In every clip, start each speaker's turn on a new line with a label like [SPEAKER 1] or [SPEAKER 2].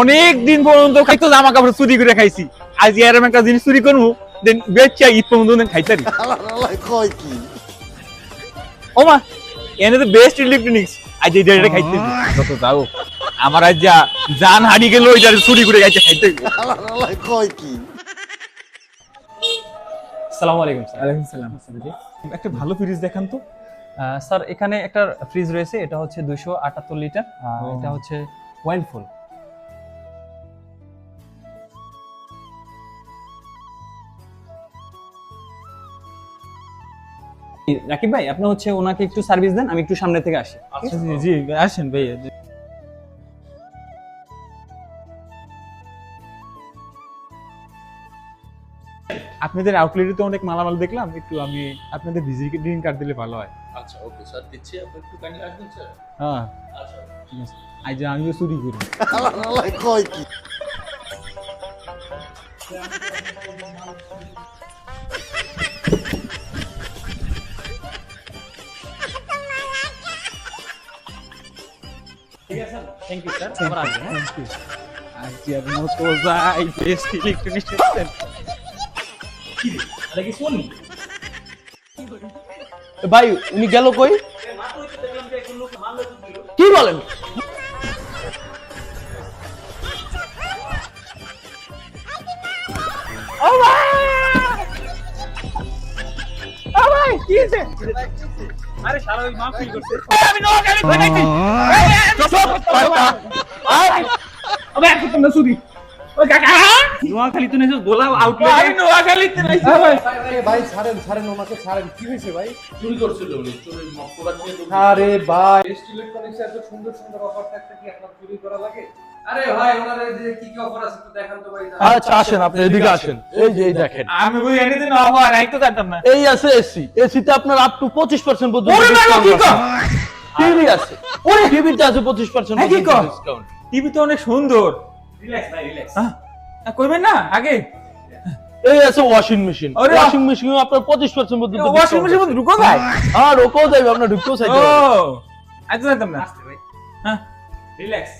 [SPEAKER 1] অনেক দিন পর্যন্ত খাইতো জামা কাপড় চুরি করে খাইছি। আজ এরকম একটা জিনিস চুরি করবো, দেন বেচা ঈদ পর্যন্ত খাইতারি। ও মা, এনে তো বেস্ট ইলেকট্রনিক্স। আজ এই জায়গাটা খাইতে যত যাও আমার আজ যা জান হারি গেল, ওই জায়গায় চুরি করে খাইতে খাইতে।
[SPEAKER 2] আসসালামু আলাইকুম স্যার।
[SPEAKER 1] ওয়ালাইকুম সালাম। একটা ভালো ফ্রিজ দেখান তো।
[SPEAKER 2] স্যার এখানে একটা ফ্রিজ রয়েছে, এটা হচ্ছে 278 লিটার। এটা হচ্ছে ওয়াইলফুল। রাকিব ভাই, আপনি হচ্ছে ওনাকে একটু সার্ভিস দেন, আমি একটু সামনে থেকে আসি।
[SPEAKER 1] আচ্ছা জি আসেন ভাইয়া। আপনাদের আউটলেটে তো অনেক মালামাল দেখলাম, একটু আমি আপনাদের ভিজিটিং কার্ড দিলে ভালো হয়।
[SPEAKER 3] আচ্ছা ওকে স্যার, দিচ্ছি। আপনি একটু কাইন্ডলি আসবেন স্যার।
[SPEAKER 1] হ্যাঁ
[SPEAKER 3] আচ্ছা
[SPEAKER 1] ঠিক আছে। আজ আমিও চুরি করি।
[SPEAKER 2] ঠিক আছে স্যার, থ্যাংক ইউ স্যার। আবার আসবেন।
[SPEAKER 1] আজ আর মতো যাই বেস্ট ইলেকট্রনিক্স।
[SPEAKER 2] এটা কি সোনি?
[SPEAKER 4] ভাই উনি গেল কই? কি বলেন?
[SPEAKER 1] কি হয়েছে? আরে শালা ওই মাফ ফিল করছে। আমি নোয়াখালী বানাইছি। আবে এখন তোমরা চুরি। ওই কাকা নোয়াখালী তো নেছো গোলা আউটলেট। আমি নোয়াখালীতে নাইছি।
[SPEAKER 4] ভাই ছাড়েন ওনাকে ছাড়েন। কি হয়েছে ভাই?
[SPEAKER 3] চুরি করছিল উনি, চুরির প্রোডাক্ট নিয়ে দৌড়।
[SPEAKER 4] আরে ভাই বেস্ট ইলেকট্রনিক্স এত সুন্দর সুন্দর অফার থাকতে কি আপনার চুরি করা লাগে?
[SPEAKER 5] আরে ভাই ওনারে যে কি কি অফার আছে একটু দেখান তো ভাই।
[SPEAKER 4] আচ্ছা আসেন, আপনি এদিকে আসেন। এই যে এই দেখেন,
[SPEAKER 1] আমি বলি এনিতে না হওয়ার আই তো জানতাম না।
[SPEAKER 4] এই আছে এসি। এসিতে আপনার আপ টু 25% পর্যন্ত
[SPEAKER 1] ওরে বাবা, কি কর?
[SPEAKER 4] টিভি আছে। ওরে টিভিতে আছে 25%
[SPEAKER 1] হ্যাঁ, কি কর?
[SPEAKER 4] ডিসকাউন্ট।
[SPEAKER 1] টিভি তো অনেক সুন্দর।
[SPEAKER 2] রিল্যাক্স ভাই, রিল্যাক্স।
[SPEAKER 1] কইবেন না আগে?
[SPEAKER 4] এই আছে ওয়াশিং মেশিন।
[SPEAKER 1] আরে
[SPEAKER 4] ওয়াশিং মেশিনে আপনার 25% পর্যন্ত
[SPEAKER 1] ওয়াশিং মেশিন মধ্যে ঢুকো যায়?
[SPEAKER 4] হ্যাঁ রোকও যাবে, আপনার ঢুকতেও
[SPEAKER 1] ও
[SPEAKER 4] চাইতে
[SPEAKER 1] আই তো জানতাম না।
[SPEAKER 2] আসতে ভাই,
[SPEAKER 1] হ্যাঁ
[SPEAKER 2] রিল্যাক্স।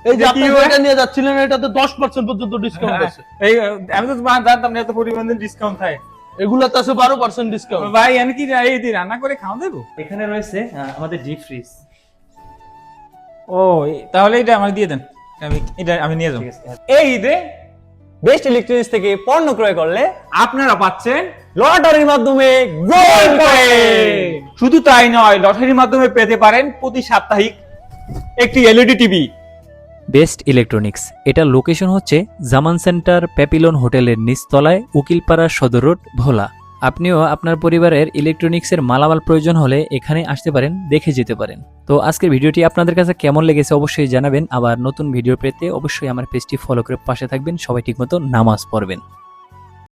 [SPEAKER 4] এই যে
[SPEAKER 1] এটা
[SPEAKER 4] আপনি
[SPEAKER 1] কি হয়?
[SPEAKER 4] যেটা নিয়ে যাচ্ছিলেন এটাতে 10% পর্যন্ত ডিসকাউন্ট আছে।
[SPEAKER 1] এই আমি তো জানতাম না এত পরিমাণে ডিসকাউন্ট থাকে।
[SPEAKER 4] এগুলাতে আছে 12% ডিসকাউন্ট।
[SPEAKER 1] ভাই এনে কি এই দি রান্না করে খাওয়া দেবো?
[SPEAKER 2] এখানে রয়েছে আমাদের ডিপ ফ্রিজ।
[SPEAKER 1] ও তাহলে এটা আমার দিয়ে দেন, আমি নিয়ে যাবো।
[SPEAKER 2] ঠিক আছে। এই ঈদে বেস্ট ইলেকট্রনিক্স থেকে পণ্য ক্রয় করলে
[SPEAKER 1] আপনারা পাচ্ছেন
[SPEAKER 2] লটারির মাধ্যমে গোল্ড কয়েন।
[SPEAKER 1] শুধু তাই নয়, লটারির মাধ্যমে পেতে পারেন প্রতি সাপ্তাহিক একটি এলইডি টিভি।
[SPEAKER 6] বেস্ট ইলেকট্রনিক্স, এটা লোকেশন হচ্ছে জামান সেন্টার প্যাপিলন হোটেলের নিচতলায়, উকিলপাড়া সদর রোড, ভোলা। আপনিও আপনার পরিবারের ইলেকট্রনিক্সের মালামাল প্রয়োজন হলে এখানে আসতে পারেন, দেখে যেতে পারেন। তো আজকের ভিডিওটি আপনাদের কাছে কেমন লেগেছে অবশ্যই জানাবেন। আবার নতুন ভিডিও পেতে অবশ্যই আমার পেজটি ফলো করে পাশে থাকবেন। সবাই ঠিকমতো নামাজ পড়বেন।